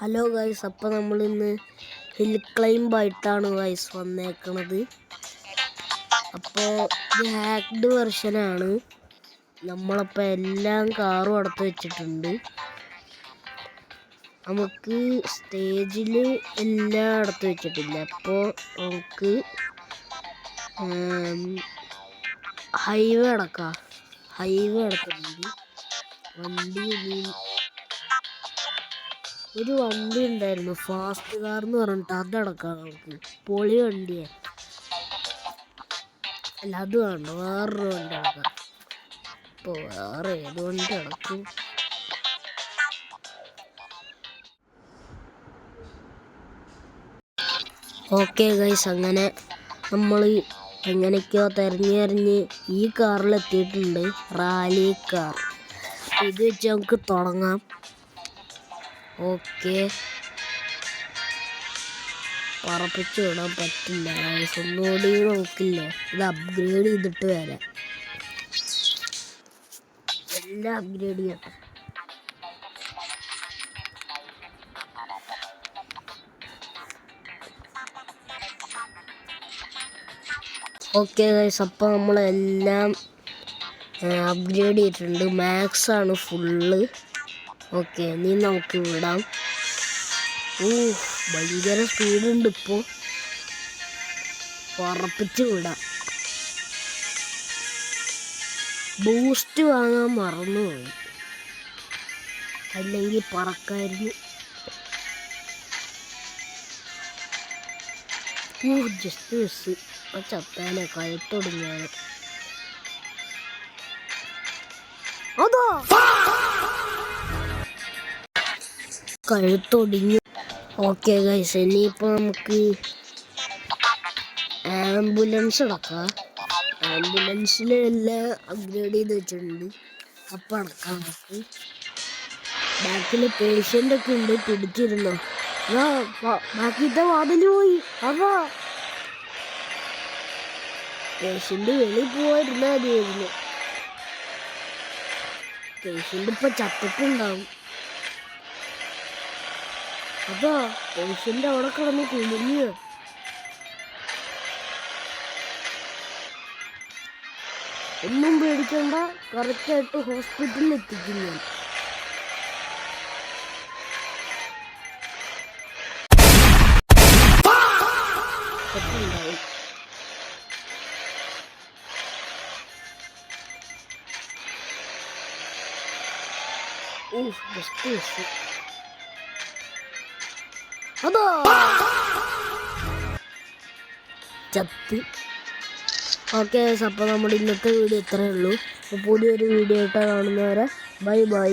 Hello guys, അപ്പോൾ നമ്മളിന്ന് hill climb ആയിട്ടാണ് ഗൈസ് വന്നേക്കണത്. അപ്പോൾ ഇത് ഹാക്ഡ് വെർഷനാണ്. നമ്മളപ്പോൾ എല്ലാം കാറും അടുത്ത് വെച്ചിട്ടുണ്ട്. നമുക്ക് സ്റ്റേജിൽ എല്ലാം അടുത്ത് വെച്ചിട്ടില്ല. അപ്പോൾ നമുക്ക് ഹൈവേ അടക്കാം. ഹൈവേ അടക്കുന്നുണ്ട്. ഒരു വണ്ടി ഉണ്ടായിരുന്നു, ഫാസ്റ്റ് കാർ എന്ന് പറഞ്ഞിട്ട്, അതടക്കാം നമുക്ക്. പൊളി വണ്ടിയെ അല്ല, അത് വേണ്ട, വേറൊരു വണ്ടി അടക്കാം. ഇപ്പോൾ വേറെ ഏത് വണ്ടി അടക്കും? ഓക്കെ ഗൈസ്, അങ്ങനെ നമ്മൾ എങ്ങനെയൊക്കെയോ തിരഞ്ഞ് ഈ കാറിലെത്തിയിട്ടുണ്ട്. Rally car. ഇത് വെച്ച് നമുക്ക് തുടങ്ങാം. ഓക്കെ, പറപ്പിച്ച് വിടാൻ പറ്റില്ല ഗൈസ്, ഒന്നുകൂടി നോക്കില്ലേ. ഇത് അപ്ഗ്രേഡ് ചെയ്തിട്ട് വരാം. എല്ലാം അപ്ഗ്രേഡ് ചെയ്യട്ടെ. ഓക്കെ ഗൈസ്, അപ്പോൾ നമ്മളെല്ലാം അപ്ഗ്രേഡ് ചെയ്തിട്ടുണ്ട്. മാക്സ് ആണ് ഫുള്ള്. ഓക്കെ, ഇനി നമുക്ക് വിടാം. ഭയങ്കര സ്പീഡുണ്ട്. ഇപ്പോൾ ഉറപ്പിച്ച് വിടാം. ബൂസ്റ്റ് വാങ്ങാൻ മറന്നുപോയി, അല്ലെങ്കിൽ പറക്കായിരുന്നു. Just miss. ചത്താനെ കഴുത്തൊടിഞ്ഞാണ്. അതോ കഴുത്തൊടിഞ്ഞു. ഓക്കെ ഗൈസ്, ഇനിയിപ്പോൾ നമുക്ക് ആംബുലൻസ് അടക്കാം. ആംബുലൻസിലെല്ലാം അപ്ഗ്രേഡ് ചെയ്ത് വെച്ചിട്ടുണ്ട്. അപ്പം അടക്കാം നമുക്ക്. ബാക്കിൽ പേഷ്യൻ്റ് ഒക്കെ ഉണ്ട്, പിടിച്ചിരുന്നോ. ബാക്കിത്തെ വാതിൽ പോയി. അതാ പേഷ്യൻ്റ് വെളിയിൽ പോയിരുന്നാൽ മതിയായിരുന്നു. പേഷ്യൻ്റ് ഇപ്പം ചത്തിട്ടുണ്ടാവും. അതാ പേഷ്യൻ്റ് അവിടെ കിടന്ന് കുളിഞ്ഞ്. ഒന്നും പേടിക്കണ്ട, കറക്റ്റായിട്ട് ഹോസ്പിറ്റലിൽ എത്തിക്കും ഞാൻ. അതോ ചത്തി. ഓക്കെ, അപ്പോൾ നമ്മുടെ ഇന്നത്തെ വീഡിയോ ഇത്രയേ ഉള്ളൂ. അപ്പോൾ പുതിയൊരു വീഡിയോ ആയിട്ട് കാണുന്നവരെ ബൈ ബൈ.